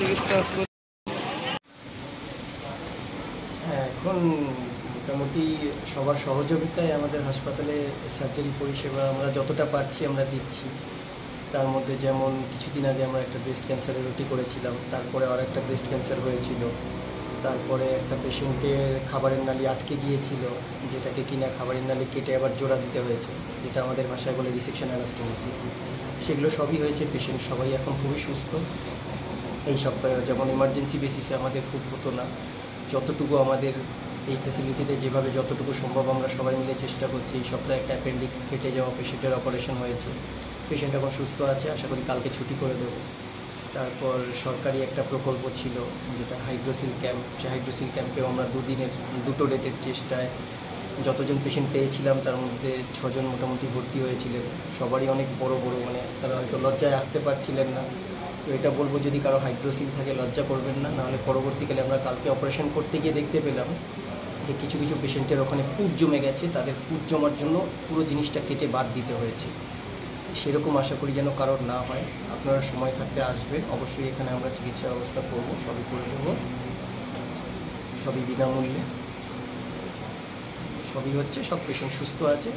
থেকে ট্রান্সফার? হ্যাঁ, এখন মোটামুটি সবার সহযোগিতায় আমাদের হাসপাতালে সার্জারি পরিষেবা আমরা যতটা পারছি আমরা দিচ্ছি। তার মধ্যে যেমন কিছুদিন আগে আমরা একটা ব্রেস্ট ক্যান্সারের ওটি করেছিলাম, তারপরে আর একটা ব্রেস্ট ক্যান্সার হয়েছিল, তারপরে একটা পেশেন্টের খাবারের নালি আটকে গিয়েছিল, যেটাকে কিনা খাবারের নালি কেটে আবার জোড়া দিতে হয়েছে, যেটা আমাদের ভাষায় বলে রিসেকশন অ্যানাস্টোমোসিস। সেগুলো সবই হয়েছে, পেশেন্ট সবাই এখন খুবই সুস্থ। এই সপ্তাহে যেমন এমার্জেন্সি বেসিসে আমাদের খুব হতো না, যতটুকু আমাদের এই ফ্যাসিলিটিতে যেভাবে যতটুকু সম্ভব আমরা সবাই মিলে চেষ্টা করছি। এই সপ্তাহে একটা অ্যাপেন্ডিক্স কেটে যাওয়া পেশেন্টের অপারেশন হয়েছে, পেশেন্ট এখন সুস্থ আছে, আশা করি কালকে ছুটি করে দেবো। তারপর সরকারি একটা প্রকল্প ছিল যেটা হাইড্রোসিল ক্যাম্প, সেই হাইড্রোসিল ক্যাম্পেও আমরা দুটো ডেটের চেষ্টায় যতজন পেশেন্ট পেয়েছিলাম তার মধ্যে 6 জন মোটামুটি ভর্তি হয়েছিলেন। সবারই অনেক বড় মানে তারা হয়তো লজ্জায় আসতে পারছিলেন না। তো এটা বলবো, যদি কারো হাইড্রোসিল থাকে লজ্জা করবেন না, নাহলে পরবর্তীকালে আমরা কালকে অপারেশন করতে গিয়ে দেখতে পেলাম যে কিছু পেশেন্টের ওখানে পুঁজ জমে গেছে, তাদের পুঁজ জমার জন্য পুরো জিনিসটা কেটে বাদ দিতে হয়েছে। সেরকম আশা করি যেন কারোর না হয়। আপনারা সময় থাকতে আসবেন, অবশ্যই এখানে আমরা চিকিৎসা ব্যবস্থা করবো, সবই করে দেবো, সবই বিনামূল্যে, সবই হচ্ছে, সব পেশেন্ট সুস্থ আছে।